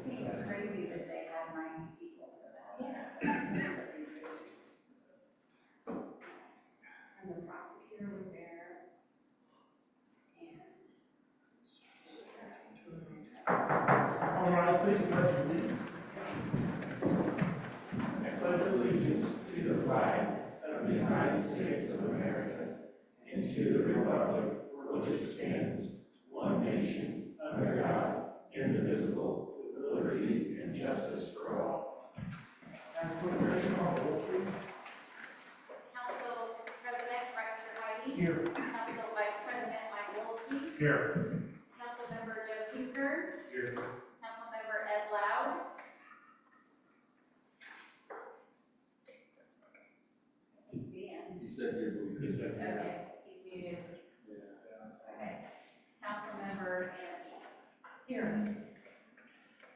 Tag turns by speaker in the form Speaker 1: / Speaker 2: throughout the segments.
Speaker 1: Seems crazy that they had 90 people for that. And the prosecutor was there.
Speaker 2: All rise, please, and pledge allegiance. I pledge allegiance to the flag of the United States of America and to the republic for which it stands, one nation, under God, indivisible, with liberty and justice for all. Madam Clerk, call the roll, please.
Speaker 3: Council President Rector Heidi.
Speaker 2: Here.
Speaker 3: Council Vice President Mike Wolski.
Speaker 2: Here.
Speaker 3: Councilmember Joe Seeker.
Speaker 2: Here.
Speaker 3: Councilmember Ed Loud. I can see him.
Speaker 4: He said here, but
Speaker 2: He said here.
Speaker 3: Okay, he's muted. Okay. Councilmember Anthony. Here.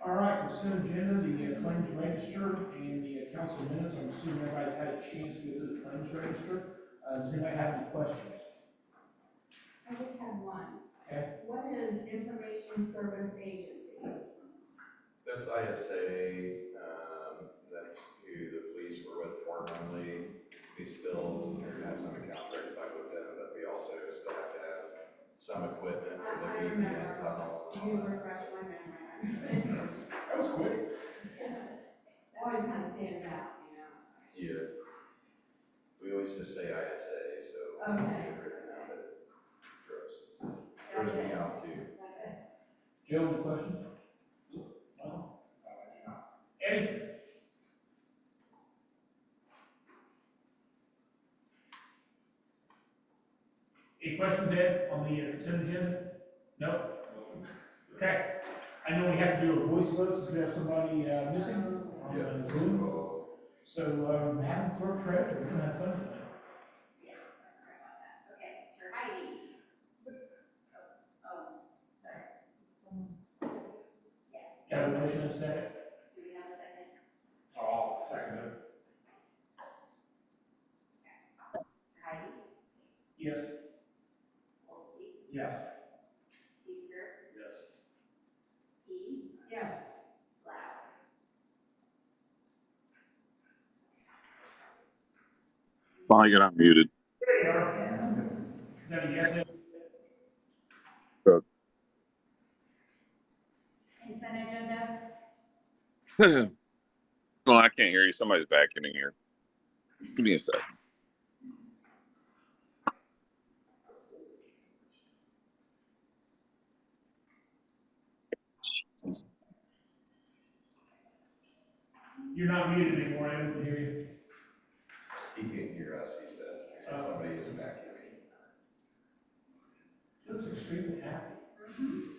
Speaker 2: All right, consent agenda, the claims register and the council minutes. I'm assuming everybody's had a chance to go through the claims register. Does anybody have any questions?
Speaker 1: I just have one.
Speaker 2: Okay.
Speaker 1: What is Information Service Agency?
Speaker 4: that's ISA, that's who the police were with formerly. We still have some accounts verified with them, but we also still have to have some equipment for the
Speaker 1: I
Speaker 4: VPN
Speaker 1: remember.
Speaker 4: tunnel.
Speaker 1: You refresh my memory.
Speaker 2: That was quick.
Speaker 1: That always kind of stands out, you know?
Speaker 4: Yeah. We always just say ISA, so.
Speaker 1: Okay.
Speaker 4: It's written out, but it throws me off too.
Speaker 2: Joe, any questions? No? Eddie? Any questions, Ed, on the consent agenda? No? Okay. I know we have to do a voice vote since we have somebody missing on Zoom. So, Madam Clerk Treasurer, we're gonna have fun tonight.
Speaker 3: Yes, sorry about that. Okay, Chair Heidi. Sorry. Yeah,
Speaker 2: Got a motion and a second?
Speaker 3: do we have a second?
Speaker 2: Oh, second.
Speaker 3: Heidi.
Speaker 2: Yes.
Speaker 3: Wolski.
Speaker 2: Yes.
Speaker 3: Seeker.
Speaker 2: Yes.
Speaker 3: E.
Speaker 1: Yes.
Speaker 3: Loud.
Speaker 5: Finally got unmuted.
Speaker 2: There you are. Is that a yes, Ed?
Speaker 3: Consent agenda.
Speaker 5: Well, I can't hear you. Somebody's vacuuming here. Give me a sec.
Speaker 2: You're not muted anymore, I don't hear you.
Speaker 4: He can't hear us, he said. He said somebody is vacuuming.
Speaker 2: Looks extremely happy.
Speaker 5: I'm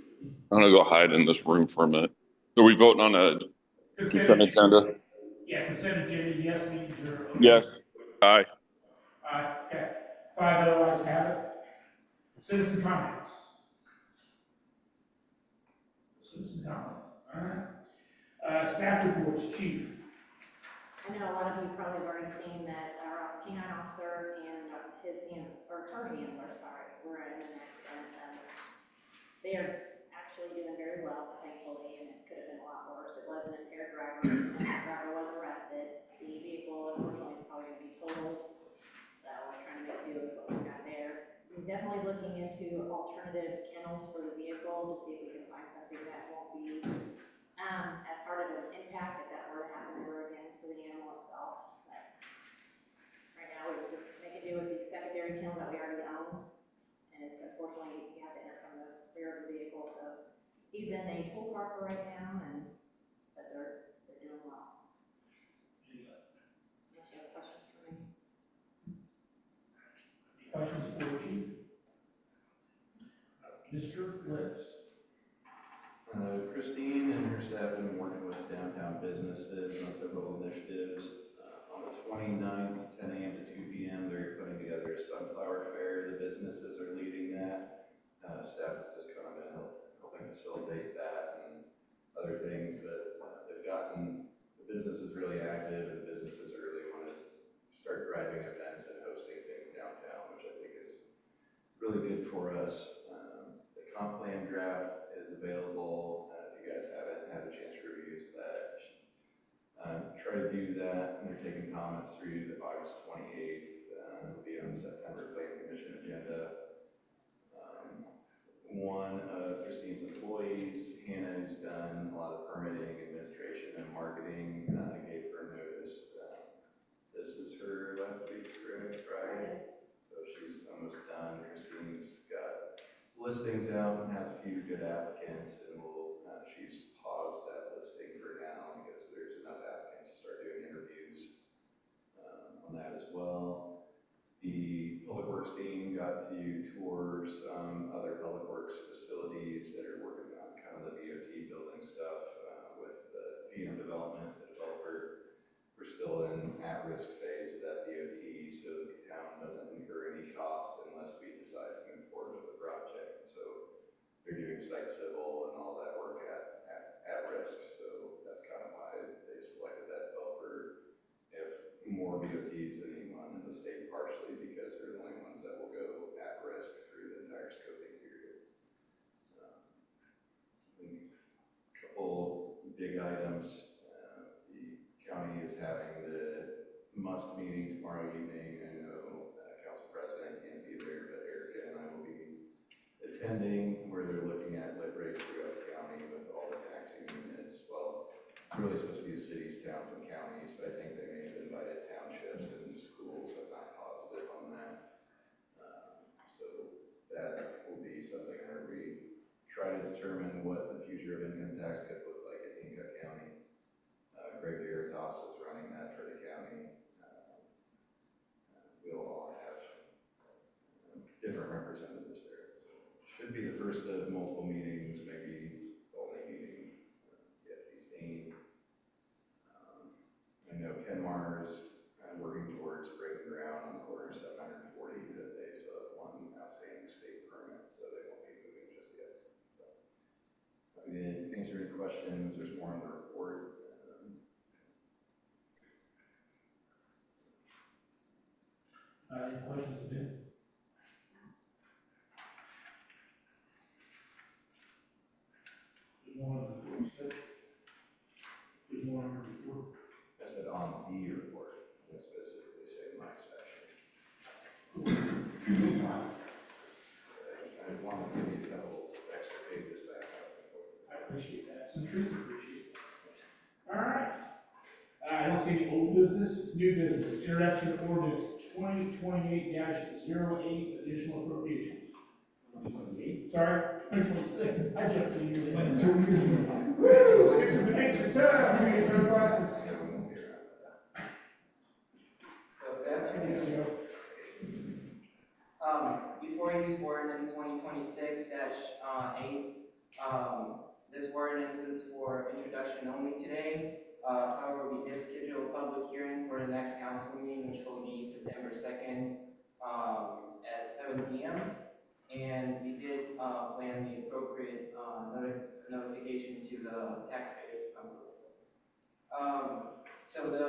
Speaker 5: gonna go hide in this room for a minute. Are we voting on a consent agenda?
Speaker 2: Yeah, consent agenda, yes means you're.
Speaker 5: Yes. Aye.
Speaker 2: Okay. 5 ayes have it. Citizen comments. Citizen comments, all right. Staff reports, chief.
Speaker 6: I know a lot of you probably have already seen that our K-9 officer and her handler, were in an accident. They are actually doing very well, thankfully, and it could have been a lot worse. It was an impaired driver, and that driver was arrested. The vehicle, unfortunately, is probably going to be totaled, so we're trying to make do with what we got there. We're definitely looking into alternative kennels for the vehicle to see if we can find something that won't be as hard of an impact if that were to happen ever again for the animal itself. But right now, we just make it do with the secondary kennel that we already own. And it's unfortunately, you have to enter from the rear of the vehicle. So he's in a full car for right now, but they're doing well. Unless you have questions for me.
Speaker 2: Any questions for the chief? Mr. Lips.
Speaker 4: Christine and her staff have been working with downtown businesses on several initiatives. On the facilitate that and other things, but they've gotten, the business is really active, and businesses are really want to start driving events and hosting things downtown, which I think is really good for us. The comp plan draft is available, if you guys haven't had a chance to review that. Try to do that, and they're taking comments through the August 28th, it'll be on the September Planning Commission agenda. One of Christine's employees, Hannah, who's done a lot of permitting, administration, and marketing, gave her notice. This is her last week, Friday, so she's almost done. Christine's got listings out and has a few good applicants, and she's paused that listing for now because there's enough applicants to start doing interviews on that as well. The Public Works team got to tour some other Public Works facilities that are working on kind of the DOT building stuff with the PM development, the developer. We're still in at-risk phase of that DOT, so the town doesn't incur any cost unless we decide to move forward with the project. So they're doing site civil and all that work at risk, so that's kind of why they selected that developer. If more DOTs than anyone in the state, partially because they're the only ones that will go at risk through the entire scoping period. A couple big items. The county is having the must meeting tomorrow evening. I know Council President can't be there, but Erica and I will be attending, where they're looking at lit rates throughout the county with all the taxing units. Well, it's really supposed to be the cities, towns, and counties, but I think they may have invited townships and schools. I'm not positive on that. So that will be something where we try to determine what the future of income tax could look like in Inga County. Greg Veritas is running that for the county. We'll all have different representatives there. So should be the first of multiple meetings, maybe the only meeting yet to be seen. I know Kenmar is working towards breaking ground on the corner of 740 that they still have one outstanding state permit, so they won't be moving just yet. So, I can answer any questions. There's more in the report.
Speaker 2: Any questions, Ben? There's one on the report. There's one on the report.
Speaker 4: I said on the report, I didn't specifically say my section. I wanted to give you a couple extra pages back up.
Speaker 2: I appreciate that. Some trees appreciate that. All right. I don't see any old business, new business, introduction of ordinance 2028-08, additional appropriations. 2028? Sorry, 2026. I jumped to you. 2 years ago. Woo! 6 is an extra time. You get your glasses.
Speaker 7: So good afternoon. Before you use ordinance 2026-8, this ordinance is for introduction only today. However, we did schedule a public hearing for the next council meeting, which will be September 2nd at 7 p.m. And we did plan the appropriate notification to the taxpayers. So the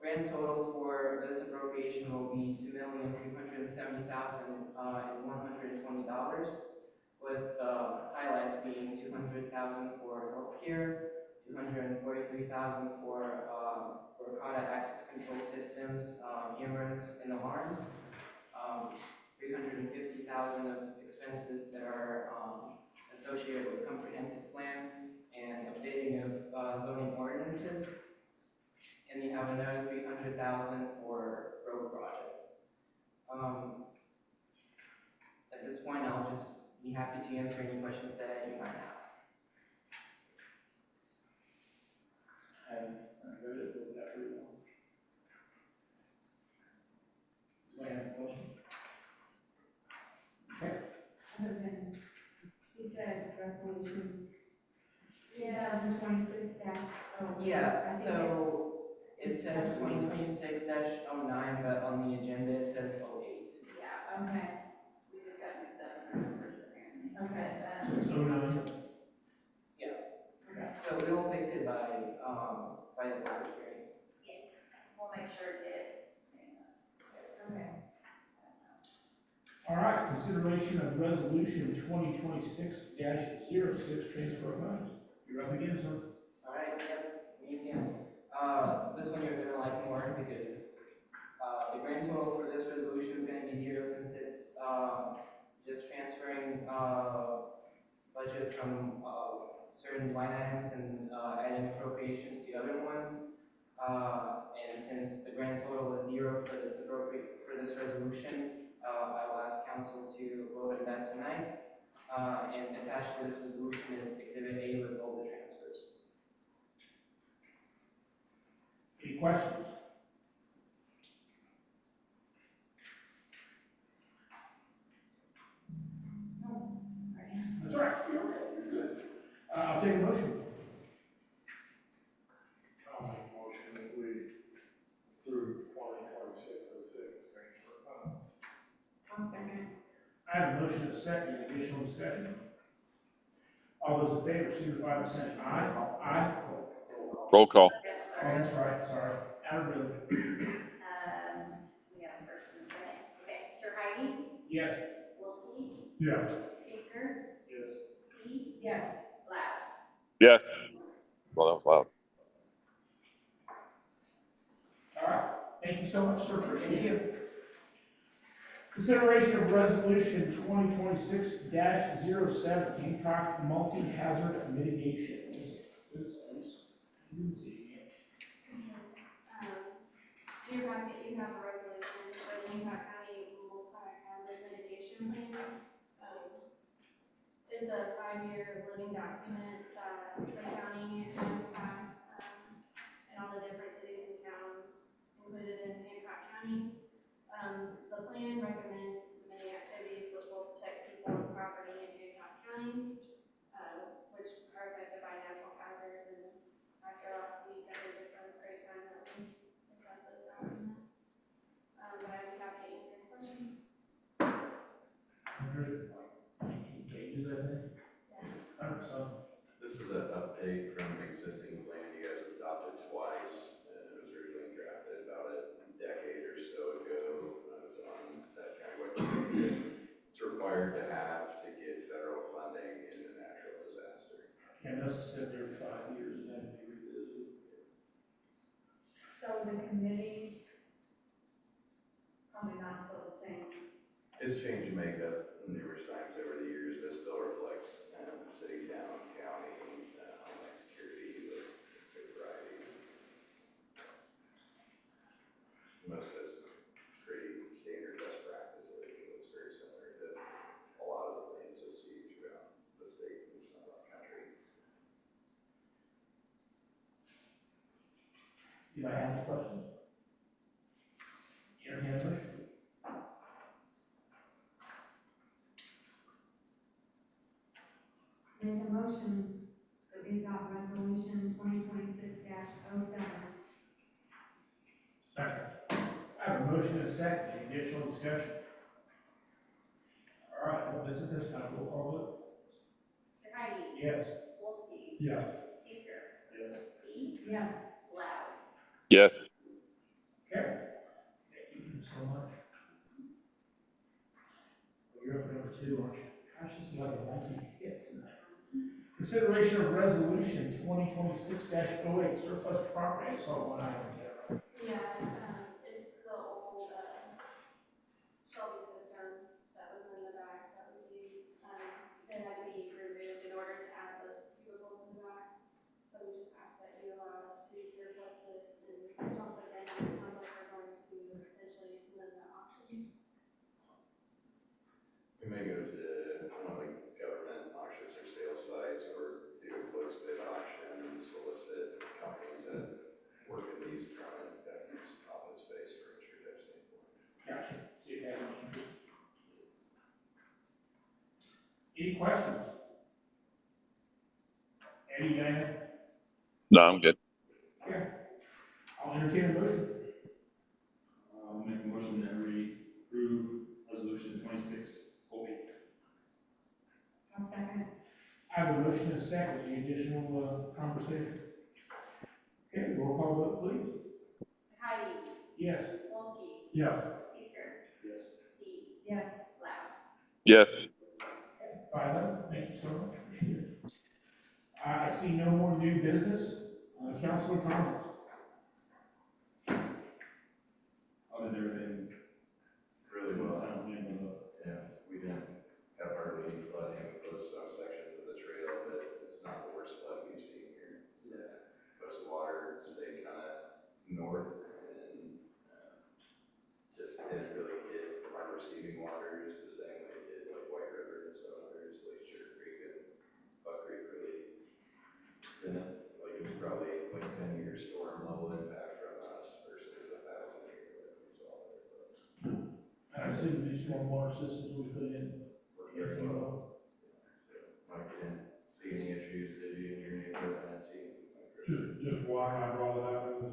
Speaker 7: grand total for this appropriation will be $2,370,120, with highlights being $200,000 for healthcare, $243,000 for product access control systems, cameras, and alarms, $350,000 of expenses that are associated with comprehensive plan and updating of zoning ordinances. And you have another $300,000 for road projects. At this point, I'll just be happy to answer any questions that you might have.
Speaker 2: I read it, but that really long. So I have a question. Okay.
Speaker 1: Other than, he said resolution.
Speaker 6: Yeah.
Speaker 1: 2026-08.
Speaker 7: Yeah, so it says 2026-09, but on the agenda it says 08.
Speaker 1: Yeah, okay. We just got mixed up in our numbers apparently. Okay,
Speaker 2: So it's 09.
Speaker 7: So we'll fix it by the public hearing.
Speaker 1: We'll make sure to get it soon.
Speaker 6: Okay.
Speaker 2: All right, consideration of resolution 2026-06, transfer of funds. You're up again, sir.
Speaker 7: All right, yep, me again. This one you're gonna like more because the grand total for this resolution is gonna be 0 since it's just transferring budget from certain line items and adding appropriations to other ones. And since the grand total is 0 for this resolution, I will ask council to vote on that tonight. And attached to this resolution is Exhibit A with all the transfers.
Speaker 2: Any questions? That's all right. You're okay. You're good. I'll take a motion.
Speaker 8: I'll make a motion that we, through 2026-06, transfer funds.
Speaker 6: One second.
Speaker 2: I have a motion and a second. Additional discussion? All those in favor, signify by saying aye. Aye.
Speaker 5: Roll call.
Speaker 2: Oh, that's right, sorry. Out of order.
Speaker 3: We have a first and a second. Okay, Terheidi,
Speaker 2: Yes.
Speaker 3: Wolfski,
Speaker 2: Yes.
Speaker 3: Seeker,
Speaker 8: Yes.
Speaker 3: Key,
Speaker 6: Yes.
Speaker 3: Loud.
Speaker 5: Yes. Well, that was loud.
Speaker 2: All right, thank you so much, sir, appreciate it. Consideration of resolution 2026-07, Hancock multi-hazard mitigation.
Speaker 9: In your packet, you have a resolution for the Hancock County multi-hazard mitigation plan. It's a 5-year living document that the county has passed, and all the different cities and towns included in Hancock County. The plan recommends many activities which will protect people and property in Hancock County, which are affected by natural hazards. And after last week, I think it's a great time that we accept this document. But I'd be happy to answer any questions.
Speaker 2: 119 pages, I think. 100%.
Speaker 4: This is an update from the existing plan you guys have adopted twice. It was originally drafted about a decade or so ago. It was on that kind of what it's required to have to get federal funding in a natural disaster.
Speaker 2: And this has said every 5 years, and then be revisited.
Speaker 6: So the committees, probably not still the same.
Speaker 4: It's changed makeup numerous times over the years, but it still reflects city, town, county, homeland security, the variety. Most of it's pretty standard best practice. It looks very similar to a lot of the plans you'll see throughout the state and some of the country.
Speaker 2: Do I have any questions? You have any questions?
Speaker 6: Make a motion that we adopt resolution 2026-07.
Speaker 2: Second. I have a motion and a second. Any additional discussion? All right, well, this time, roll call vote.
Speaker 3: Terheidi,
Speaker 2: Yes.
Speaker 3: Wolfski,
Speaker 2: Yes.
Speaker 3: Seeker,
Speaker 8: Yes.
Speaker 3: Key,
Speaker 6: Yes.
Speaker 3: Loud.
Speaker 5: Yes.
Speaker 2: Okay. Thank you so much. Well, you're up for number 2, aren't you? Gosh, this is like a lucky hit tonight. Consideration of resolution 2026-08, surplus property. I saw one item there, right?
Speaker 9: Yeah, it's the old Shelby system that was in the back that was used. It had to be removed in order to add those cubicles in the back. So we just asked that you allow us to surplus this and dump it in. It sounds like we're going to potentially submit that auction.
Speaker 4: We may go to one of the government auctions or sales sites or do a closed bid auction and solicit companies that work in these trying to use office space for a true type standpoint.
Speaker 2: Gotcha. See if you have any interest. Any questions? Eddie, you got anything?
Speaker 5: No, I'm good.
Speaker 2: Okay. I'll entertain a motion.
Speaker 8: I'll make a motion that we approve resolution 26-08.
Speaker 6: One second.
Speaker 2: I have a motion and a second. Any additional, conversation? Okay, roll call vote, please.
Speaker 3: Heidi,
Speaker 2: Yes.
Speaker 3: Wolski,
Speaker 8: Yes.
Speaker 3: Seeker,
Speaker 8: Yes.
Speaker 3: Deep,
Speaker 1: Yes.
Speaker 3: Loud.
Speaker 5: Yes.
Speaker 2: 5-0, thank you so much, appreciate it. I see no more new business, council comments.
Speaker 4: How did everything? Really well. Yeah, we didn't have hardly flooding, we closed some sections of the trail, but it's not the worst flood we've seen here. Yeah. Most of the water stayed kind of north and, just didn't really hit our receiving waters the same way it did like White River and some others, Glacier Creek and Buck Creek really didn't. Like it was probably like 10-year storm level impact from us versus 1,000-year that we saw there with us.
Speaker 2: I see the new stormwater systems we put in.
Speaker 4: Worked very well. So, Mike, didn't see any issues, did you, in your neighborhood? I didn't see anything.
Speaker 8: Just one, I brought it up in the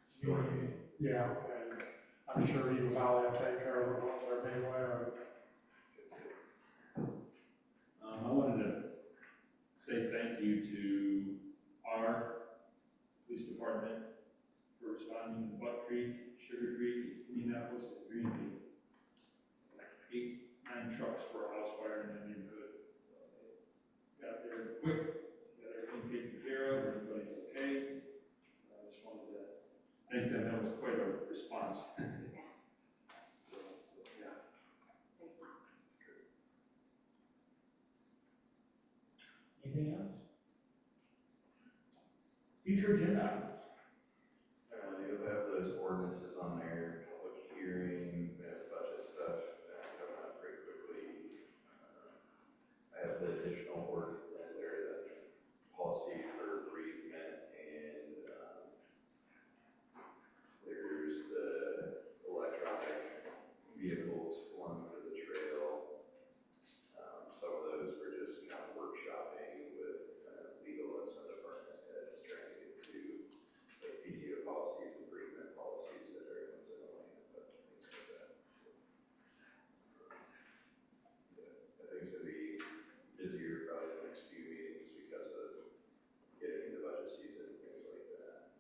Speaker 4: Story.
Speaker 8: yeah, and I'm sure he will all have to take care of it once they're being aware of it.
Speaker 10: I wanted to say thank you to our police department for responding to Buck Creek, Sugar Creek, Indianapolis, and Greenville. Like 8, 9 trucks for a house fire in that neighborhood. So they got there quick, got everything taken care of, everybody's okay. I just wanted to thank them, that was quite a response. So, yeah.
Speaker 2: Anything else? Future agenda items.
Speaker 4: You'll have those ordinances on there, public hearing, we have budget stuff coming up pretty quickly. I have the additional ordinance there, the policy for bereavement, and there's the electronic vehicles one for the trail. Some of those we're just kind of workshopping with legal and some department heads trying to get to like PDO policies and bereavement policies that everyone's in alignment with, things like that. So, yeah, I think it's gonna be busier probably the next few meetings because of getting into budget season and things like that.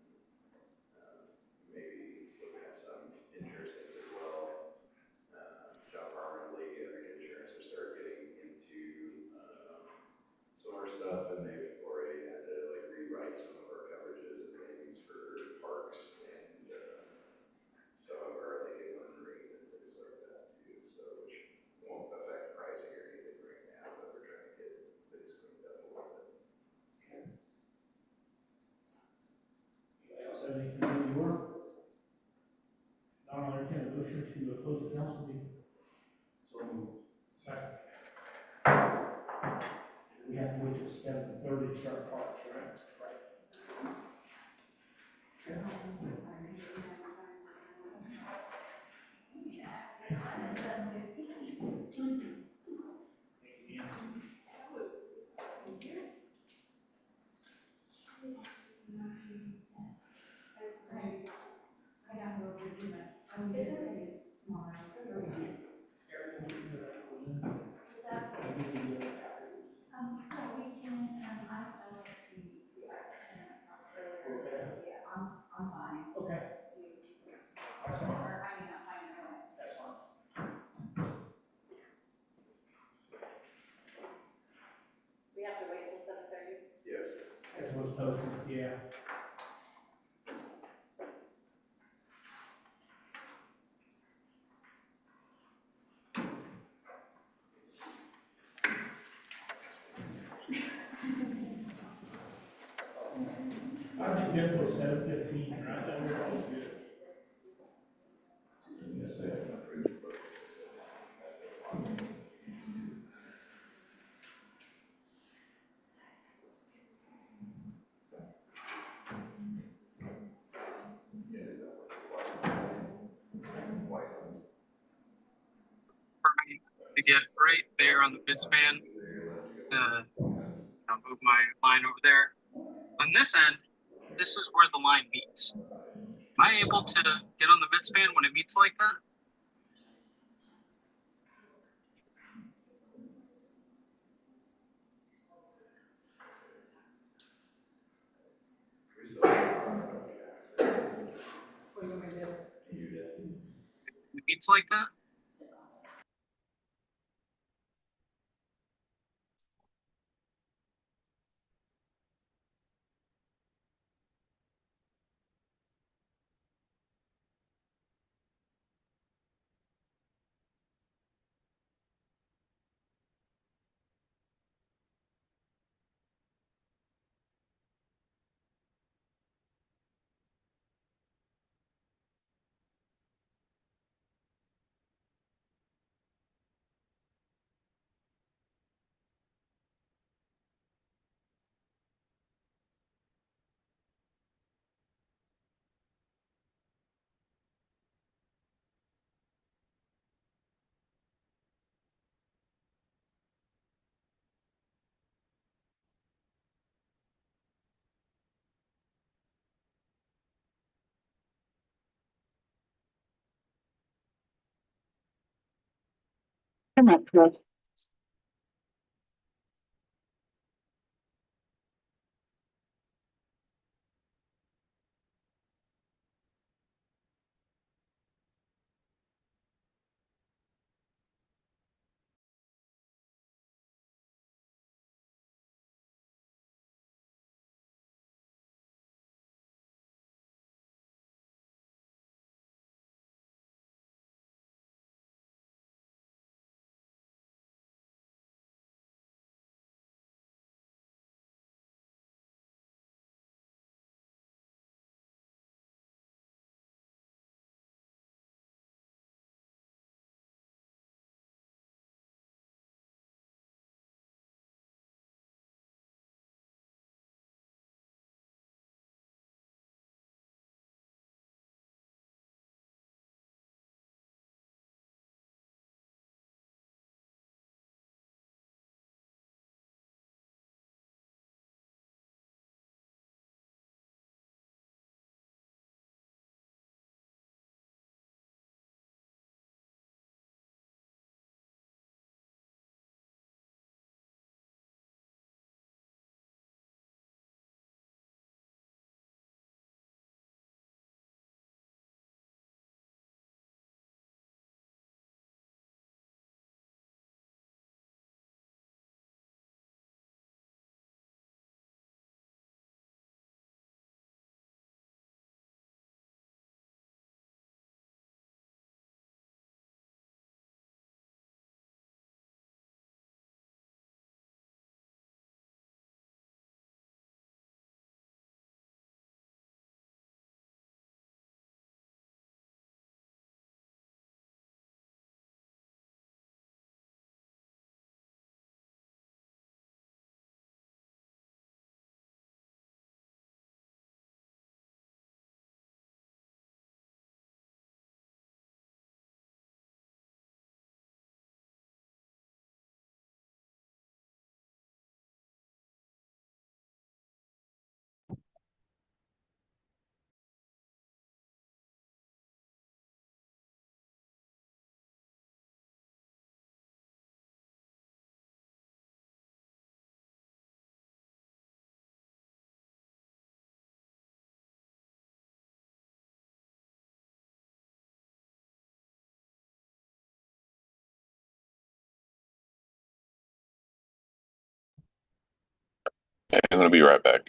Speaker 4: Maybe looking at some insurance things as well. John Farmer and Lady Every Insurance are start getting into some more stuff, and they've already had to like rewrite some of our coverages and things for parks and some of our like inland marine and things like that too. So which won't affect pricing or anything right now, but we're trying to get things cleaned up a little bit.
Speaker 2: Anybody else have anything in the order? I'll entertain a motion to close the council meeting.
Speaker 10: So moved.
Speaker 2: Second. We have to wait till 7:30 to start parks, right? Right.
Speaker 1: I got no agreement. It's okay. Tomorrow. No, we can, I yeah, I'm fine.
Speaker 2: Okay, that's fine,
Speaker 1: Or, I mean, I'm fine, anyway.
Speaker 2: that's fine.
Speaker 6: We have to wait till 7:30?
Speaker 4: Yes.
Speaker 2: That's what's posted, yeah. I think that was 7:15, right? That was always good.
Speaker 11: To get right there on the bid span, I'll move my line over there. On this end, this is where the line meets. Am I able to get on the bid span when it meets like that? when it meets like that?
Speaker 5: Okay, I'm gonna be right back.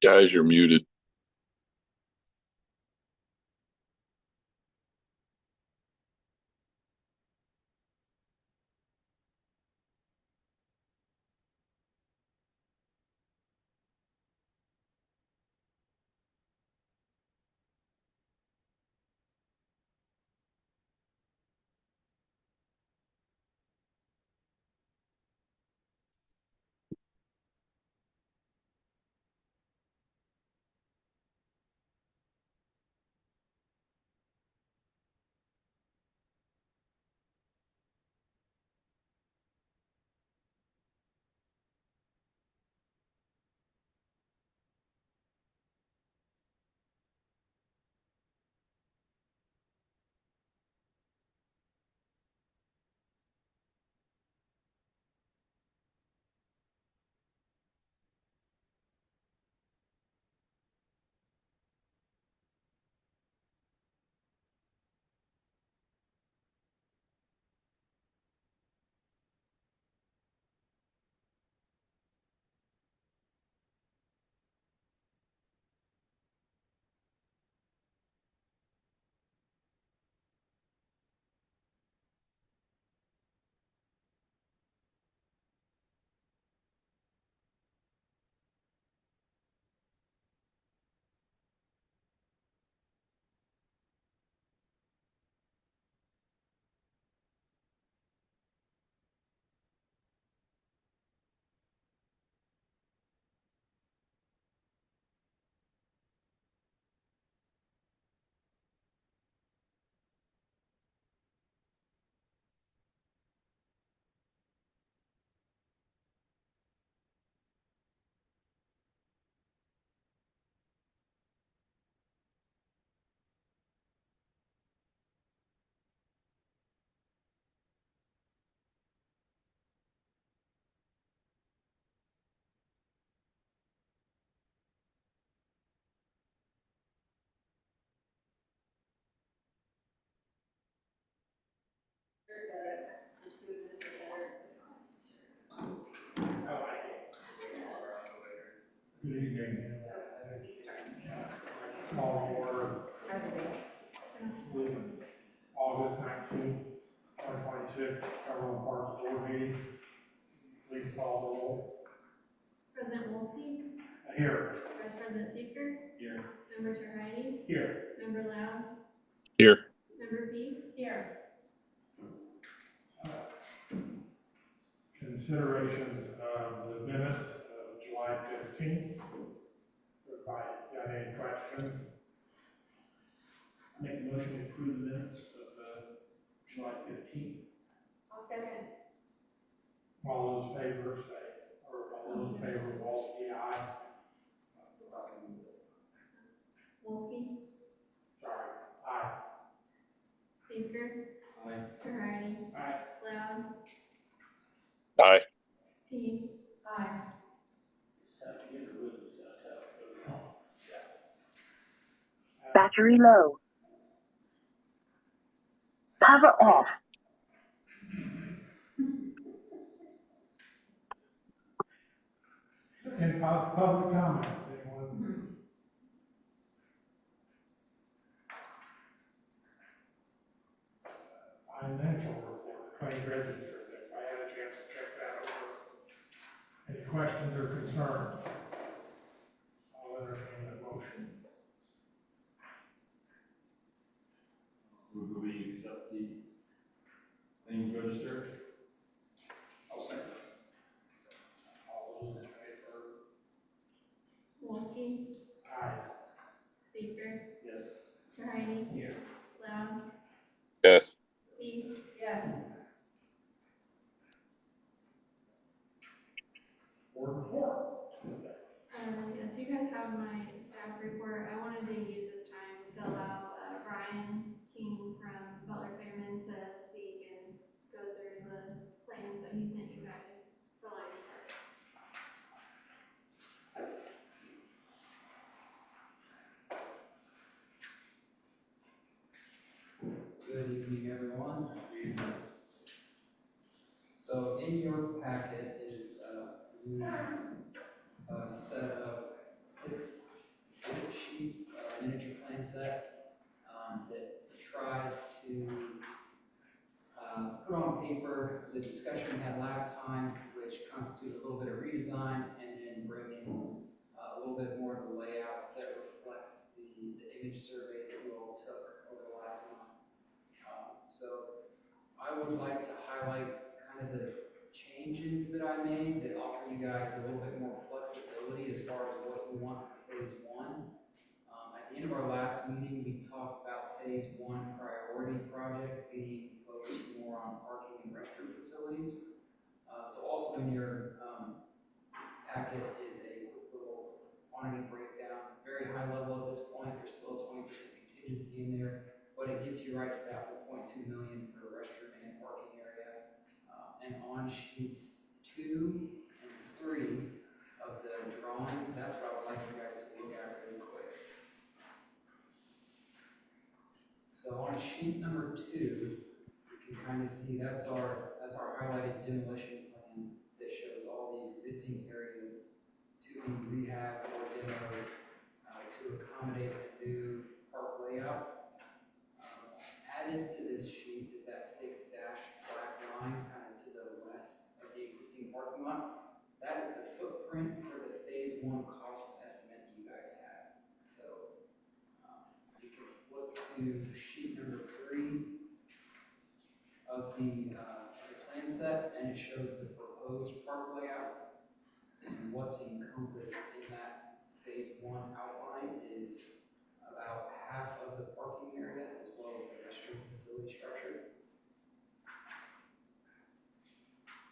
Speaker 5: Guys, you're muted.
Speaker 8: Good evening. Call to order the August 19th, 2026 Cumberland Parks Board meeting. Please call the roll.
Speaker 9: President Wolski,
Speaker 8: Here.
Speaker 9: Vice President Seeker,
Speaker 10: Here.
Speaker 9: Member Terheidi,
Speaker 8: Here.
Speaker 9: Member Loud,
Speaker 5: Here.
Speaker 9: Member Peak. Here.
Speaker 8: Consideration of the minutes of July 15th. Everybody got any questions?
Speaker 2: Make a motion to approve the minutes of July 15th.
Speaker 1: I'll second.
Speaker 8: All those in favor say, or all those in favor, Walsky, aye.
Speaker 9: Wolski,
Speaker 8: Sorry, aye.
Speaker 9: Seeker,
Speaker 10: Aye.
Speaker 9: Terheidi,
Speaker 2: Aye.
Speaker 9: Loud,
Speaker 5: Aye.
Speaker 9: Peak. Aye.
Speaker 12: Battery low. Power off.
Speaker 8: And public comments, anyone? Financial report, claim register, if I had a chance to check that over. Any questions or concerns? I'll entertain the motion.
Speaker 10: Move that we accept the claims register.
Speaker 2: I'll second.
Speaker 8: All those in favor?
Speaker 9: Wolski,
Speaker 8: Aye.
Speaker 9: Seeker,
Speaker 10: Yes.
Speaker 9: Terheidi,
Speaker 2: Yes.
Speaker 9: Loud,
Speaker 5: Yes.
Speaker 9: Peak.
Speaker 1: Yes.
Speaker 8: Board report.
Speaker 9: Yes, you guys have my staff report. I wanted to use this time to allow Brian King from Butler Fairman to speak and go through the plans that he sent you guys for Lions Park.
Speaker 7: Good evening, everyone. So in your plan set, that tries to, put on paper the discussion we had last time, which constituted a little bit of redesign, and then bring in a little bit more of the layout that reflects the image survey that you all took over the last month. So I would like to highlight kind of the changes that I made that offer you guys a little bit more flexibility as far as what you want for phase one. At the end of our last meeting, we talked about phase one priority project being focused more on parking and restroom facilities. So also in your packet is a quick little quantity breakdown, very high level at this point. There's still a 20% contingency in there, but it gets you right to that 1.2 million for restroom and parking area. And on sheets 2 and 3 of the drawings, that's what I would like you guys to look at really quick. So on sheet number 2, you can kind of see that's our highlighted demolition plan that shows all the existing areas to be rehabbed or demoed to accommodate the new park layout. Added to this sheet is that thick dashed black line kind of to the west of the existing parking lot. That is the footprint for the phase one cost estimate you guys had. So you can flip to sheet number 3 of the plan set, and it shows the proposed park layout. And what's encompassed in that phase one outline is about half of the parking area as well as the restroom facility structure.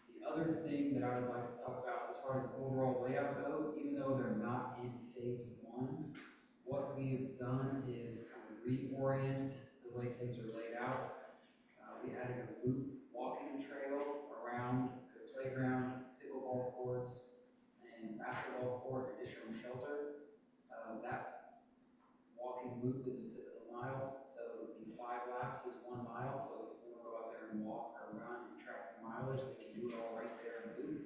Speaker 7: The other thing that I would like to talk about as far as the overall layout goes, even though they're not in phase one, what we have done is kind of reorient the way things are laid out. We added a loop walking trail around the playground, pickleball courts, and basketball court, additional shelter. That walking loop is a typical mile, so the 5 laps is 1 mile. So if you want to go out there and walk or run and track the mileage, they can do it all right there in the loop.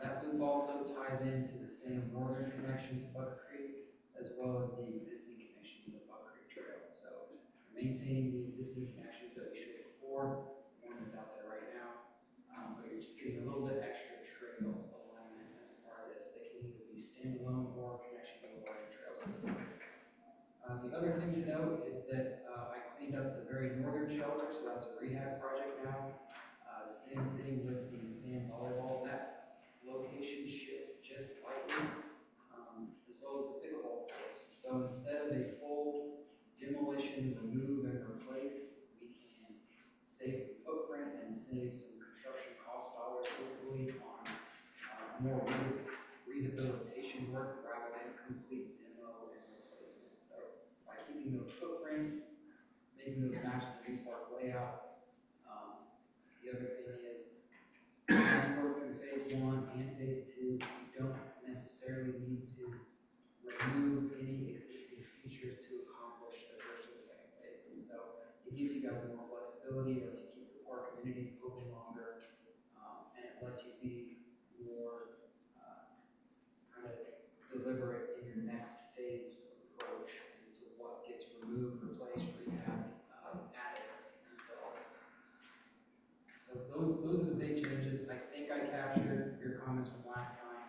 Speaker 7: That loop also ties into the same northern connection to Buck Creek, as well as the existing connection to the Buck Creek Trail. So maintaining the existing connections that we showed before, one that's out there right now, but you're just getting a little bit extra trail alignment as a part of this. They can either be standalone or connection to the water trail system. The other thing to note is that I cleaned up the very northern shelter, so that's a rehab project now. Same thing with the sand volleyball. That location shifts just slightly, as well as the pickleball courts. So instead of a full demolition, remove, and replace, we can save some footprint and save some construction cost dollars hopefully on more rehabilitation work rather than complete demo and replacement. So by keeping those footprints, making those match the new park layout. The other thing is, as you work through phase one and phase two, you don't necessarily need to remove any existing features to accomplish the first or the second phase. And so it gives you guys more flexibility, lets you keep the park amenities open longer, and it lets you be more kind of deliberate in your next phase approach as to what gets removed, replaced, rehabbed, added, installed. So those are the big changes. I think I captured your comments from last time.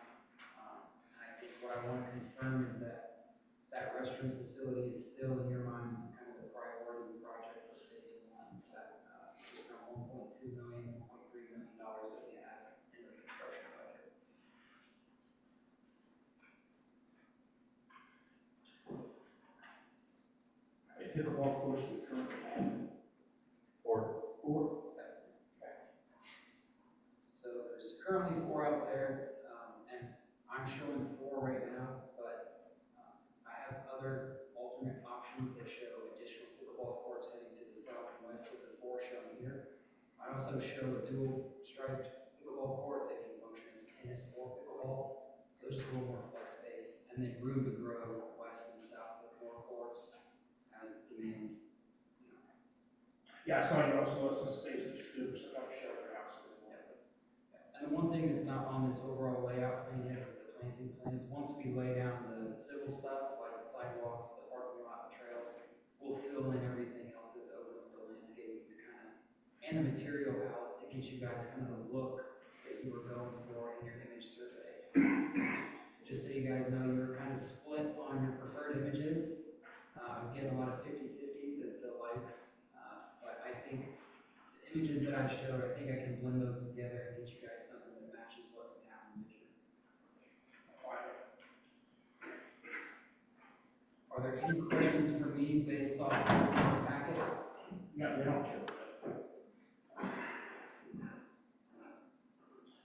Speaker 7: And I think what I want to confirm is that that restroom facility is still in your minds kind of the priority project for phase one. That is around $1.2 million, $1.3 million that we have in the construction budget.
Speaker 8: A pickleball course we currently have.
Speaker 4: Or
Speaker 7: So there's currently 4 out there, and I'm showing 4 right now, but I have other alternate options that show additional pickleball courts heading to the south and west of the 4 shown here. I also show a dual striped pickleball court that can function as tennis or pickleball, so there's just a little more flex space, and then room to grow west and south with more courts as demand.
Speaker 8: Yeah, I saw you also have some spaces to do some other shelter houses as well.
Speaker 7: And the one thing that's not on this overall layout plan yet is the planting plans. Once we lay down the civil stuff, like the sidewalks, the parking lot, the trails, and the material palette to get you guys kind of the look that you were going for in your image survey. Just so you guys know, you were kind of split on your preferred images. I was getting a lot of 50-50s as to likes, but I think the images that I showed, I think I can blend those together and get you guys something that matches what the town envisions. Are there any questions for me based off what's in the packet?
Speaker 2: No, they don't show that.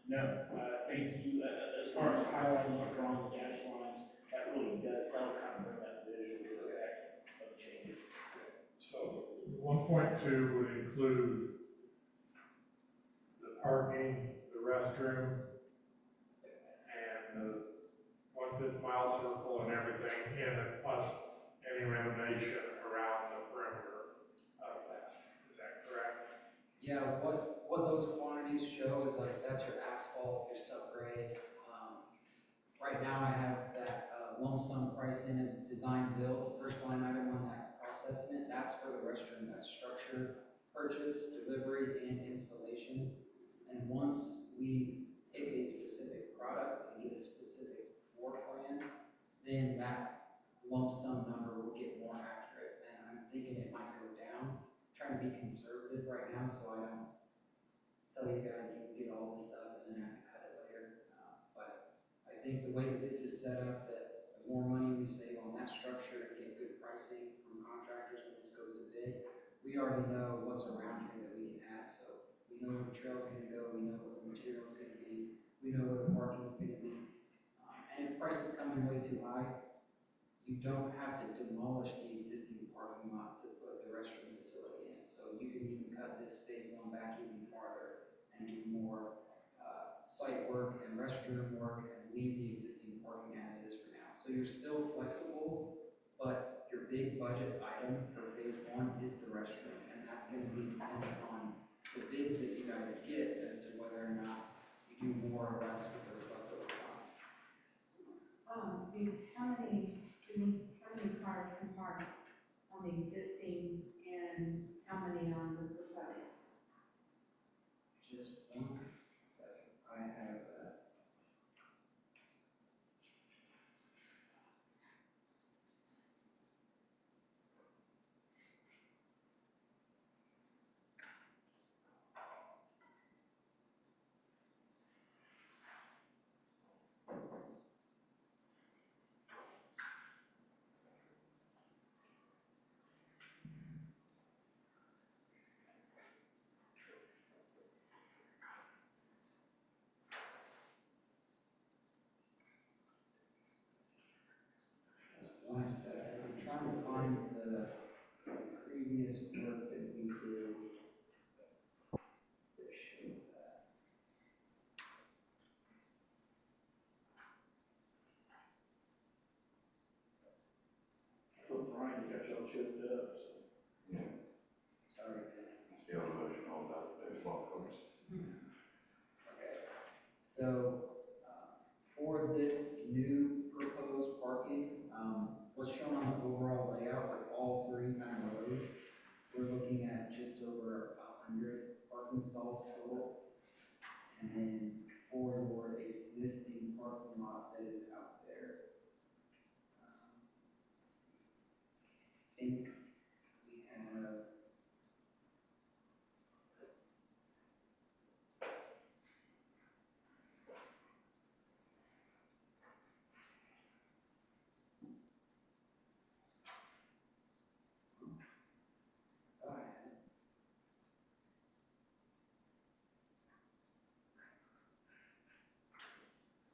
Speaker 2: No, thank you. As far as highlighting or drawing the dash lines, that really does help kind of bring that visual effect of changes.
Speaker 8: So 1.2 would include the parking, the restroom, and the 1/5 mile circle and everything in it, plus any renovation around the perimeter of that. Is that correct?
Speaker 7: Yeah, what those quantities show is like, that's your asphalt, your subgrade. Right now I have that lump sum pricing as design build, first line item on that cost estimate, that's for the restroom, that's structure, purchase, delivery, and installation. And once we pick a specific product and get a specific floor plan, then that lump sum number will get more accurate. And I'm thinking it might go down. I'm trying to be conservative right now, so I don't tell you guys you can get all this stuff and then have to cut it later. But I think the way that this is set up, that the more money we save on that structure and get good pricing from contractors when this goes to bid, we already know what's around here that we can add. So we know where the trail's gonna go, we know what the material's gonna be, we know where the parking's gonna be. And if prices come in way too high, you don't have to demolish the existing parking lot to put the restroom facility in. So you can even cut this phase 1 back even farther and do more site work and restroom work and leave the existing parking as is for now. So you're still flexible, but your big budget item for phase 1 is the restroom, and that's gonna be dependent on the bids that you guys get as to whether or not you do more or less with those leftover funds.
Speaker 6: How many cars can park on the existing and how many on the proposed?
Speaker 7: Just 1 second, I have that. One second, I'm trying to find the previous work that we did that shows that.
Speaker 2: So Brian, you got y'all choked up, so.
Speaker 7: Sorry.
Speaker 4: It's the emotional about the baseball course.
Speaker 7: Okay, so, for this new proposed parking, what's shown on the overall layout, like all 3 kind of rows, we're looking at just over 100 parking stalls total. And then for your existing parking lot that is out there, let's see. I think we have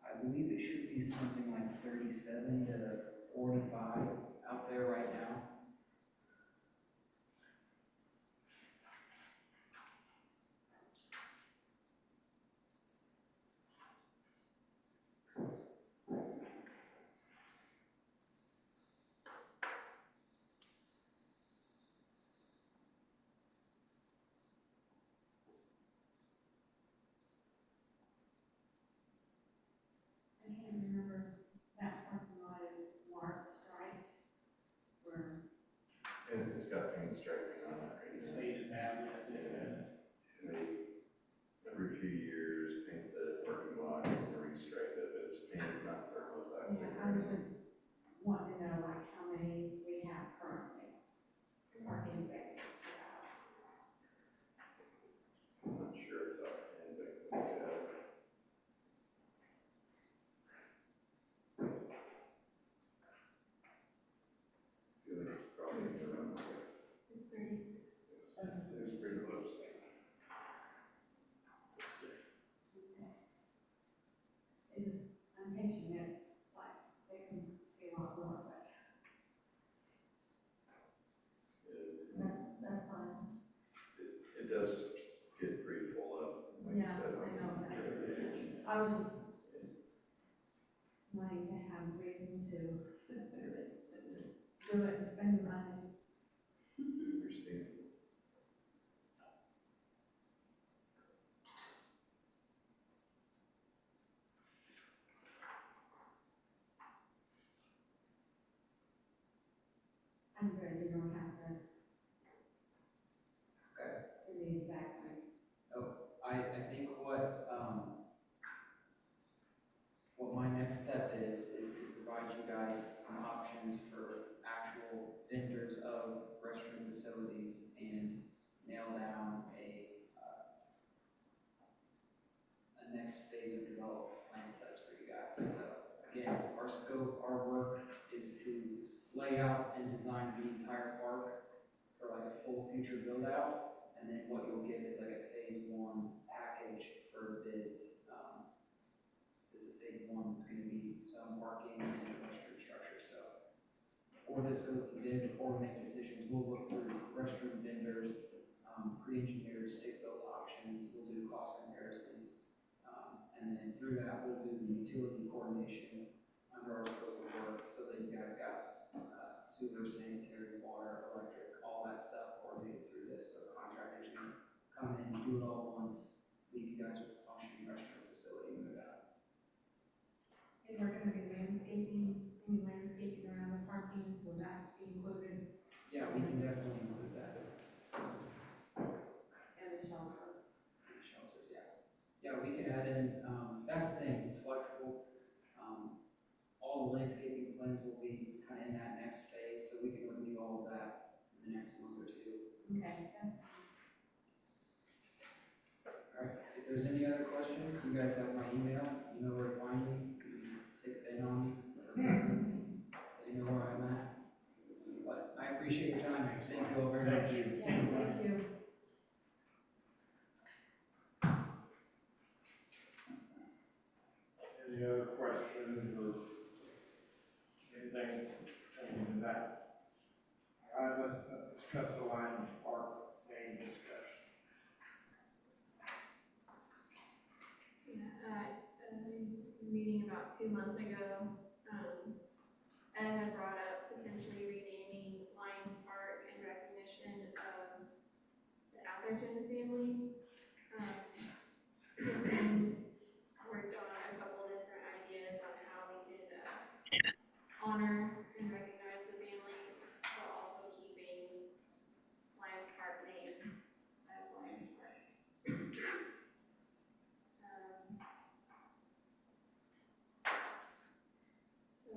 Speaker 7: I believe it should be something like 37 to 45 out there right now.
Speaker 6: I can't remember, that parking lot is marked striped, where,
Speaker 4: It's got paint striping on it right
Speaker 2: It's
Speaker 4: now.
Speaker 2: faded now, yeah.
Speaker 4: does get pretty full up, like you
Speaker 1: Yeah,
Speaker 4: said.
Speaker 1: I know that. I was just wanting to have reason to do it and spend the money.
Speaker 4: Understand.
Speaker 1: I'm good, you don't have to.
Speaker 7: Okay.
Speaker 1: For the exact price.
Speaker 7: I think what my next step is to provide you guys some options for actual vendors of restroom facilities and nail down a next phase of development plan sets for you guys. So again, our scope, our work is to lay out and design the entire park for like a full future build out. And then what you'll get is like a phase one package for bids. It's a phase one that's gonna be some parking and restroom structure. So before this goes to bid, before we make decisions, we'll look through restroom vendors, pre-engineered stick-built options, we'll do cost comparisons. And then through that, we'll do the utility coordination under our scope of work so that you guys got sewer, sanitary, water, electric, all that stuff coordinated through this. So contractors can come in, do it all once, leave you guys with a functioning restroom facility and move out.
Speaker 1: Is there gonna be landscaping, any landscaping around the parking, will that be included?
Speaker 7: Yeah, we can definitely include that.
Speaker 1: And the shelter?
Speaker 7: Shelters, yeah. Yeah, we can add in, that's the thing, it's flexible. All the landscaping plans will be kind of in that next phase, so we can review all of that in the next month or two.
Speaker 1: Okay.
Speaker 7: All right, if there's any other questions, you guys have my email, you know where to find me, you can stick a pin on me, or you know where I'm at. But I appreciate your time, thank you all very much.
Speaker 8: Thank you.
Speaker 1: Yeah, thank you.
Speaker 8: Any other questions or anything into that? All right, let's discuss the Lions Park main discussion.
Speaker 9: Yeah, at a meeting about 2 months ago, Ed had brought up potentially renaming Lions Park in recognition of the Atherton family. Christine worked on a couple different ideas on how we could honor and recognize the family, while also keeping Lions Park name as Lions Park. So,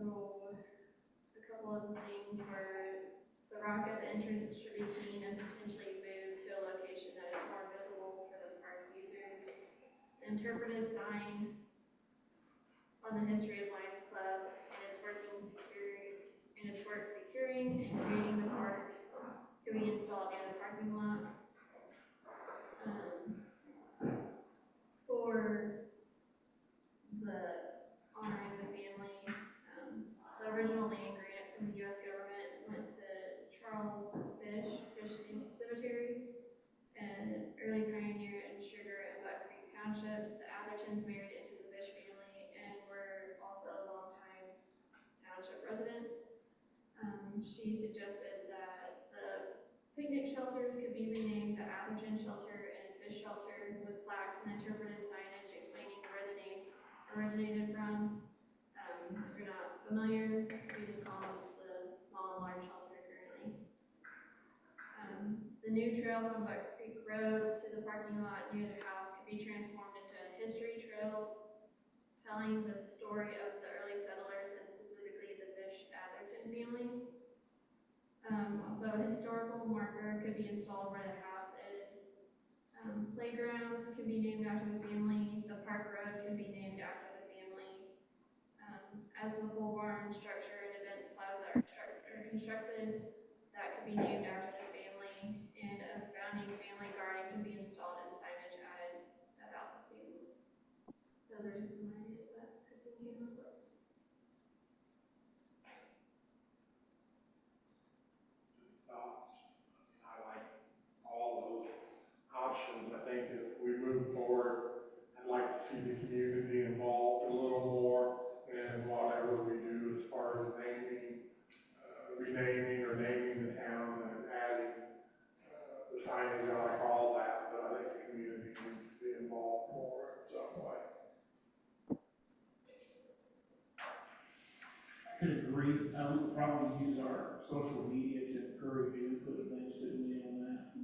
Speaker 9: a couple of things were, the rock at the entrance should be cleaned and potentially moved to a location that is more visible for the park users. An interpretive sign on the history of Lions Club and its work securing and creating the park could be installed near the parking lot. For the honoring the family, the original land grant from the U.S. government went to Charles Fish Cemetery, and early pioneer in Sugar and Buck Creek Townships. The Athertons married into the Fish family and were also longtime township residents. She suggested that the picnic shelters could be renamed the Atherton Shelter and Fish Shelter with plaques and interpretive signage explaining where the names originated from. If you're not familiar, we just call them the small and large shelter currently. The new trail from Buck Creek Road to the parking lot near the house could be transformed into a history trail telling the story of the early settlers and specifically the Fish Atherton family. Also, a historical marker could be installed where the house is. Playgrounds can be named after the family. The park road can be named after the family. As the pole barn structure and events plaza are constructed, that could be named after the family. And a founding family garden can be installed and signage added about the family. Those are just some ideas that Christine came up with.
Speaker 8: Thoughts? I like all those options.
Speaker 2: probably use our social media to encourage input things, didn't we, on that?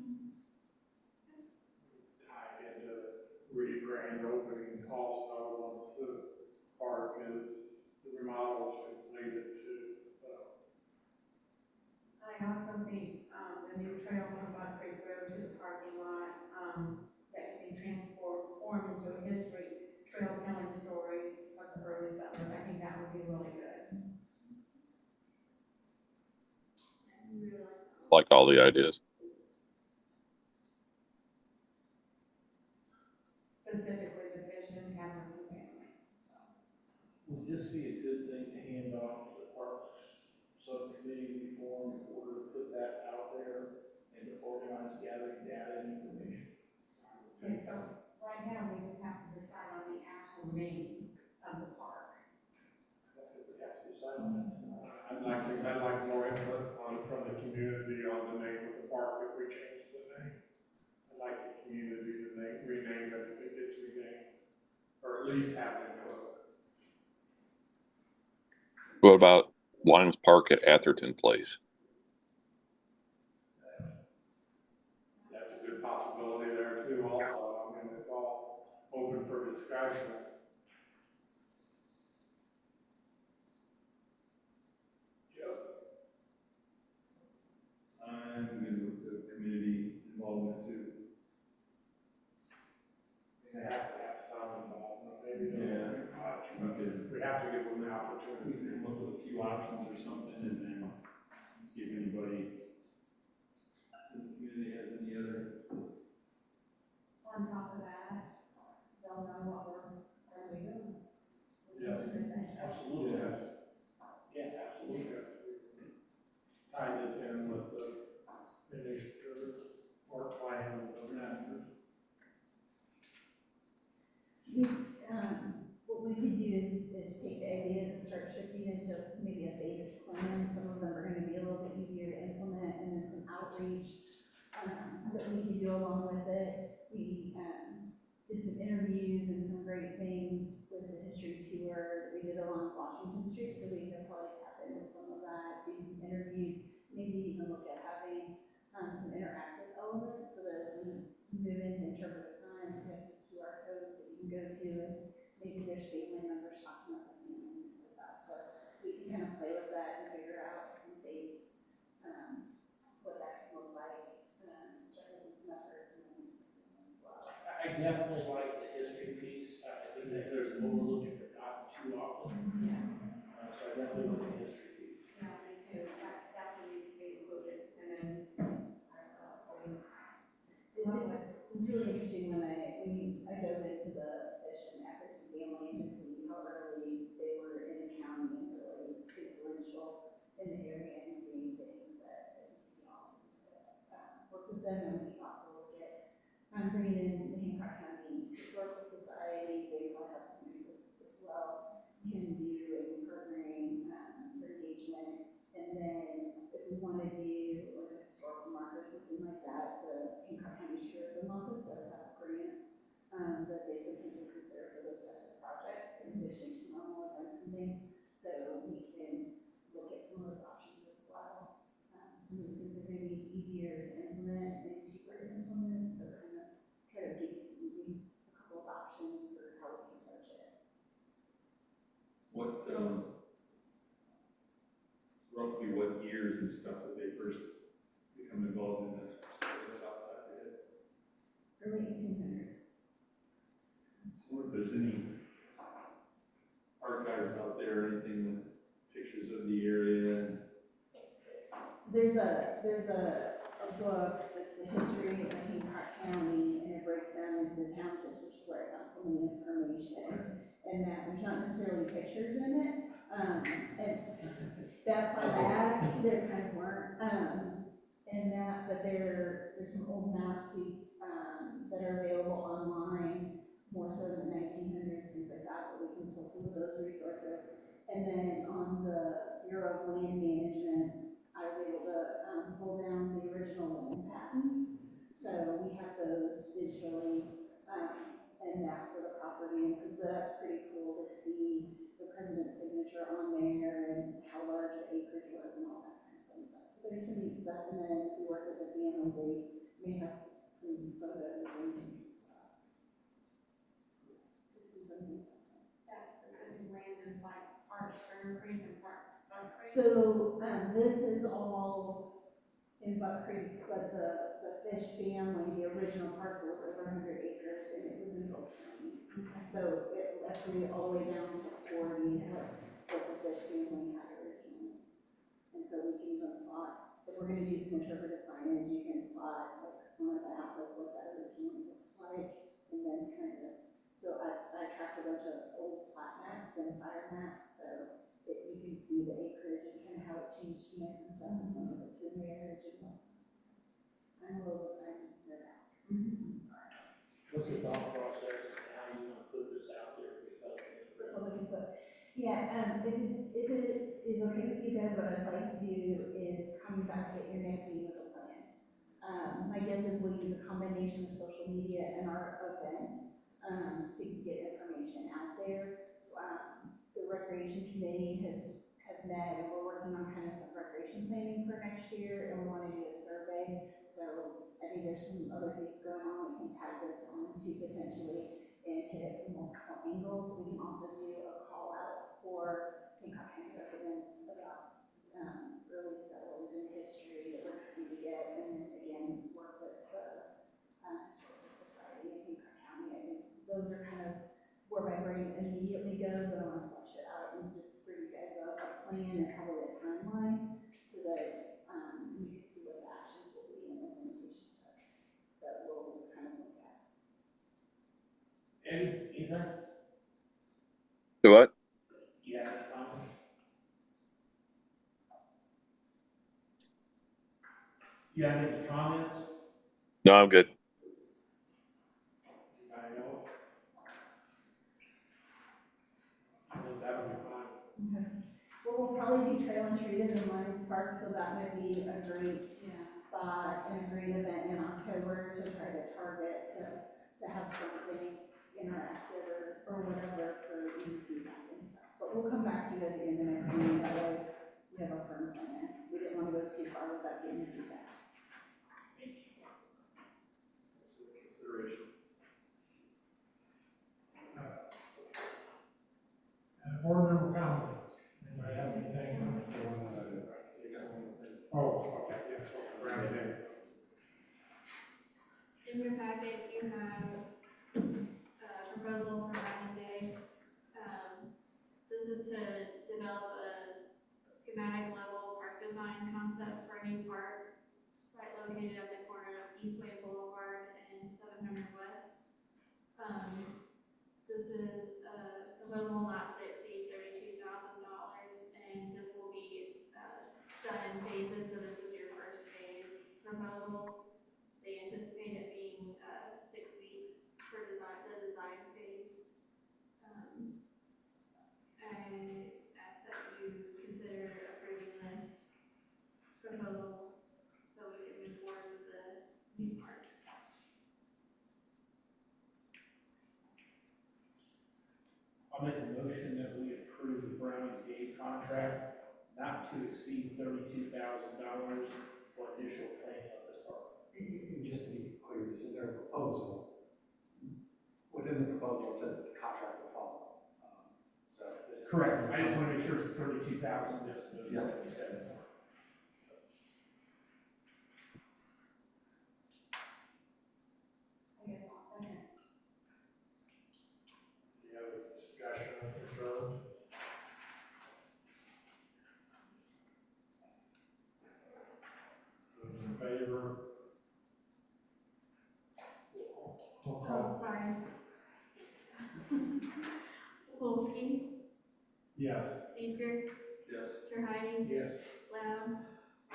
Speaker 8: Tied into really grand opening also, once the park is, the remodel is completed too, so.
Speaker 1: I also think, the new trail from Buck Creek Road to the parking lot, that can transform into a history trail telling story of the early settlers. I think that would be really good.
Speaker 5: Like all the ideas.
Speaker 1: Specifically the Vision Hamilton family.
Speaker 2: Would this be a good thing to hand off to the Parks Subcommittee we formed in order to put that out there and to organize gathering data and information?
Speaker 1: Okay, so right now we would have to decide on the actual name of the park.
Speaker 2: I think we have to decide on that tonight.
Speaker 8: I'd like more input from the community on the name of the park if we change the name. I'd like the community to rename it if it gets renamed, or at least have them look.
Speaker 5: What about Lions Park at Atherton Place?
Speaker 8: That's a good possibility there too also. I mean, it's all open for discussion.
Speaker 10: I'm good with the community involvement too.
Speaker 8: They have to have some involvement, maybe
Speaker 10: Yeah.
Speaker 8: not too much, but
Speaker 10: Okay.
Speaker 8: we have to give them the
Speaker 10: We
Speaker 8: opportunity.
Speaker 10: can look at a few options or something and then see if anybody in the community has any other.
Speaker 1: On top of that, they'll know what we're doing.
Speaker 8: Yes.
Speaker 2: Absolutely. Yeah, absolutely.
Speaker 8: Tie this in with the finished work plan of the masters.
Speaker 6: What we could do is take the ideas and start shifting into maybe a phased plan. Some of them are gonna be a little bit easier to implement, and then some outreach, that we could do along with it. We, did some interviews and some great things with the history tour that we did along Washington Street, so we could probably tap into some of that, do some interviews, maybe even look at having, some interactive elements, so that as we move into interpretive signs, we have some QR codes that you can go to, and maybe there's family members talking about the family and things like that. So we can kind of play with that and figure out some dates, what that can look like, start making some efforts and then as well.
Speaker 2: I definitely like the history piece. I think that there's an overlooked and forgotten too often.
Speaker 1: Yeah.
Speaker 2: So I definitely like the history piece.
Speaker 1: Yeah, me too. That definitely needs to be included. And then,
Speaker 6: It was really interesting when I dove into the Fish and Atherton family and to see how early they were in the county and really influential in the area and doing things that I think would be awesome to work with them. And we can also look at bringing in the Hancock County Historical Society. They probably have some resources as well. Can do in partnering for engagement. And then if we want to do like a historical marker, something like that, the Hancock County Tourism Office does have grants that they sometimes will consider for those types of projects in addition to normal events and things. So we can look at some of those options as well. Some of these things are going to be easier to implement and cheaper to implement. So kind of try to give you a couple of options for how we can approach it.
Speaker 10: What, roughly what years and stuff did they first become involved in this?
Speaker 6: Early 1800s.
Speaker 10: I wonder if there's any archives out there, anything with pictures of the area and.
Speaker 6: So there's a book that's the history of Hancock County, and it breaks down into the townships, which is where I found some of the information. And that there's not necessarily pictures in it, and that far back, there kind of weren't, and that, but there's some old maps that are available online, more so in the 1900s, things like that, but we can pull some of those resources. And then on the Bureau of Land Management, I was able to pull down the original land patents. So we have those digitally and map for the property. And so that's pretty cool to see the president's signature on there and how large the acreage was So, this is all in Buck Creek, but the Fish family, the original parcel was over 100 acres, and it was in both counties. So it actually all the way down to 40 is what the Fish family had originally. And so we can even plot, if we're gonna do some interpretive signage, you can plot like on the map of what that originally looked like, and then kind of, so I tracked a bunch of old plat maps and fire maps, so that you can see the acreage and kind of how it changed hands and stuff, and some of it's in there original. I'm a little, I'm there out.
Speaker 2: What's the thought process as to how you want to put this out there for the public?
Speaker 6: Public input. Yeah, if it is okay with you guys, what I'd like to do is come back at your next meeting with a plan. My guess is we'll use a combination of social media and our events, to get information out there. The recreation committee has met, and we're working on kind of some recreation planning for next year, and we want to do a survey. So I think there's some other things going on we can tag this on to potentially and hit it from multiple angles. We can also do a call out for Hancock County residents about early settlers in history that we're trying to get, and then again work with the Historical Society in Hancock County. I think those are kind of where my brain immediately goes, but I want to flesh it out and just bring you guys up a plan and probably a timeline so that you can see what the actions will be and implementation steps that we'll kind of look at.
Speaker 2: Eddie, anything?
Speaker 5: Do what?
Speaker 2: You have any comments? You have any comments?
Speaker 5: No, I'm good.
Speaker 2: I know. I think that'll be fine.
Speaker 6: Okay. Well, we'll probably do Trail and Trees in Lions Park, so that might be a great spot and a great event in October to try to target to have something interactive or whatever for you feedback and stuff. But we'll come back to you guys again the next meeting, that way we have a firm plan. We didn't want to go too far without getting your feedback.
Speaker 10: Consideration.
Speaker 8: Board member comments. Anybody have anything? Oh, okay, yes, around there.
Speaker 9: In your packet, you have a proposal for Island Day. This is to develop a schematic level park design concept for a new park site located at the corner of Eastway Boulevard and 700 West. This is a proposal not to exceed $32,000, and this will be done in phases, so this is your first phase proposal. They anticipate it being 6 weeks for the design phase. I ask that you consider approving this proposal so we can move forward with the new park.
Speaker 2: I'll make a motion that we approve the Browning Gate contract not to exceed $32,000 for initial planning of this park.
Speaker 13: And just to be clear, this is their proposal. Within the proposal, it says that the contract will follow. So this is.
Speaker 2: Correct. I just want to make sure it's 32,000, just to
Speaker 13: Yeah.
Speaker 2: 77.
Speaker 8: Any other discussion or concerns? Those in favor? Roll call.
Speaker 9: Oh, sorry. Wolfsky,
Speaker 8: Yes.
Speaker 9: Seeger,
Speaker 10: Yes.
Speaker 9: Terheide,
Speaker 2: Yes.
Speaker 9: Loud,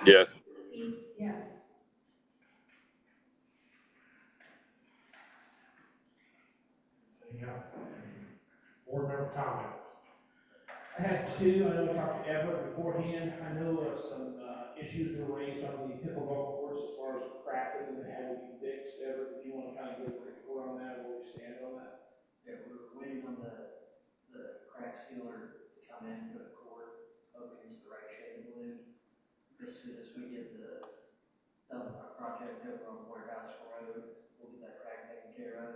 Speaker 5: Yes.
Speaker 9: Peak,
Speaker 6: Yes.
Speaker 8: Anything else? Board member comments?
Speaker 2: I had two. I know I talked to Everett beforehand. I know some issues were raised on the pickleball courts as far as cracking and how we can fix. Everett, do you want to kind of give a report on that, where we stand on that?
Speaker 7: Yeah, we're waiting on the crack sealer to come in, go to court, hope it's the right shade of blue. As soon as we get the project over on Warehouse Road, we'll get that crack taken care of.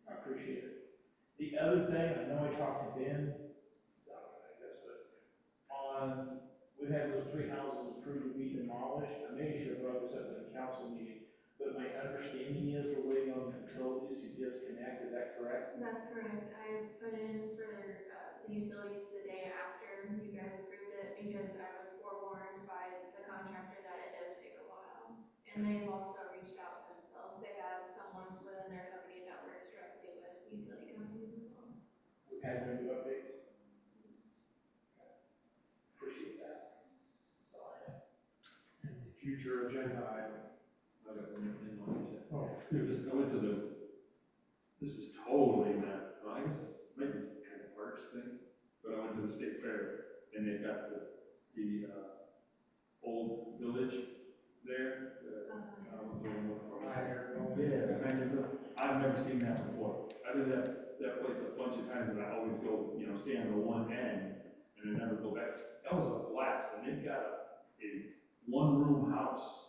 Speaker 2: I appreciate it. The other thing, I know I talked to Ben, I guess, but on we had those 3 houses approved to be demolished. I made sure brought this up at the council meeting, but my understanding is we're waiting on utilities to disconnect, is that correct?
Speaker 9: That's correct. I put in for the utilities the day after you guys approved it because I was forewarned by the contractor that it does take a while. And they've also reached out themselves. They have someone within their company that works directly with utility companies as well.
Speaker 2: We've had no new updates. Appreciate that. That's all I have.
Speaker 8: Future agenda item.
Speaker 10: I got one thing on it.
Speaker 8: Oh,
Speaker 10: Just go into this is totally not, well, I guess maybe kind of parks thing, but I went to the state fair and they've got the old village there. What's the name of it? I've never seen that before. I did that place a bunch of times and I always go, stand on the one end and then never go back. That was a blast, and they've got a one-room house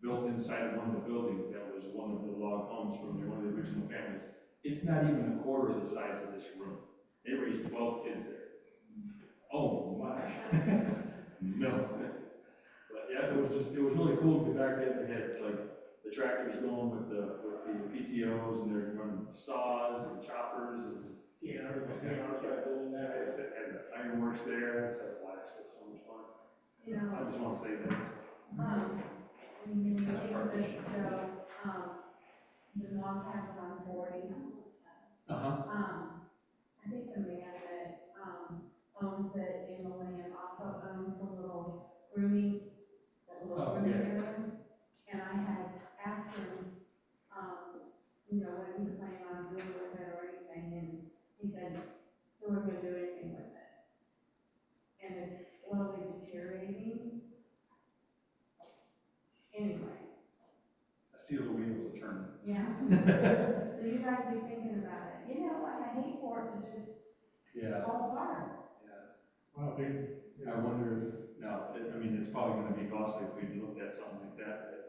Speaker 10: built inside of one of the buildings that was one of the log homes from one of the original families. It's not even a quarter of the size of this room. They raised 12 kids there. Oh my. No. But yeah, it was really cool because back then they had like the tractors going with the PTOs and they're running saws and choppers and
Speaker 2: building that.
Speaker 10: I said, had the ironworks there. It's a blast. It's so much fun.
Speaker 1: You know,
Speaker 10: I just want to say that.
Speaker 1: when you
Speaker 10: It's kind of
Speaker 1: think
Speaker 10: hard.
Speaker 1: of this, the log cabin on 40. I think the man that, owns it in Millennium also owns a little grooming, that little grooming area. And I had asked him, what he planned on doing with it or anything, and he said, he wasn't gonna do anything with it. And it's slowly deteriorating. Anyway,
Speaker 10: I see the wheels are turning.
Speaker 1: yeah. So you guys be thinking about it. You know what, I hate for it to just
Speaker 10: Yeah.
Speaker 1: fall apart.
Speaker 8: well,
Speaker 10: I wonder if, now, it's probably gonna be costly if we looked at something like that, but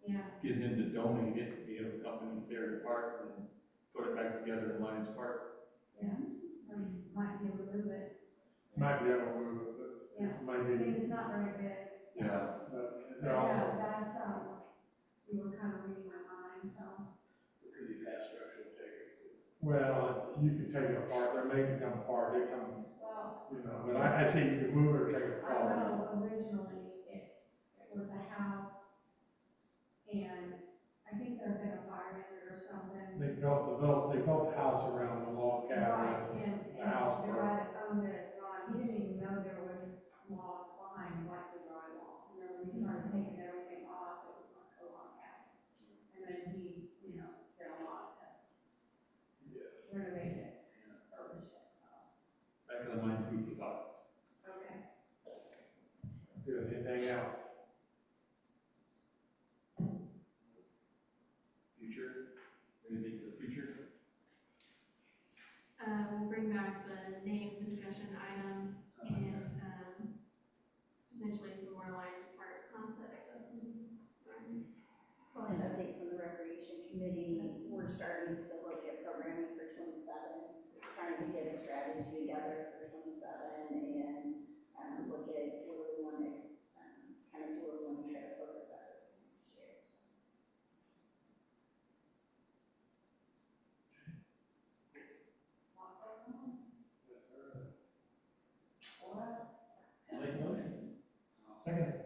Speaker 1: Yeah.
Speaker 10: get him to donate it, be a company there to park and put it back together in Lions Park.
Speaker 1: Yeah, might be able to move it.
Speaker 8: might be able to move it, but
Speaker 1: Yeah.
Speaker 8: it might
Speaker 1: I
Speaker 8: be,
Speaker 1: think it's not very big.
Speaker 10: Yeah.
Speaker 8: but
Speaker 1: But
Speaker 8: they're also,
Speaker 1: that's, you were kind of reading my mind, so.
Speaker 2: It could be past structural integrity.
Speaker 8: well, you can take it apart, they may become apart, they come,
Speaker 1: Well,
Speaker 8: but I say you can move it or take it
Speaker 1: I
Speaker 8: apart.
Speaker 1: know originally it was a house, and I think they're gonna fire it or something.
Speaker 8: They built the house around the log
Speaker 1: Right,
Speaker 8: cabin.
Speaker 1: and
Speaker 8: the house
Speaker 1: the
Speaker 8: broke.
Speaker 1: guy that owned it, Ron, he didn't even know there was logs behind like the drywall. And then when he started taking everything off, it was like a log cabin. And then he, did a lot to renovate it, refurbish it, so.
Speaker 10: Back of the mind, food for thought.
Speaker 1: Okay.
Speaker 8: Good, anything else?
Speaker 10: Future, anything for the future?
Speaker 9: We'll bring back the name discussion items and, potentially some more Lions Park concept stuff.
Speaker 6: Well, an update from the recreation committee, we're starting to look at programming for 27, trying to get a strategy together for 27 and, look at where we want to, kind of where we want to try to focus our next year.
Speaker 2: Make a motion.
Speaker 8: Second.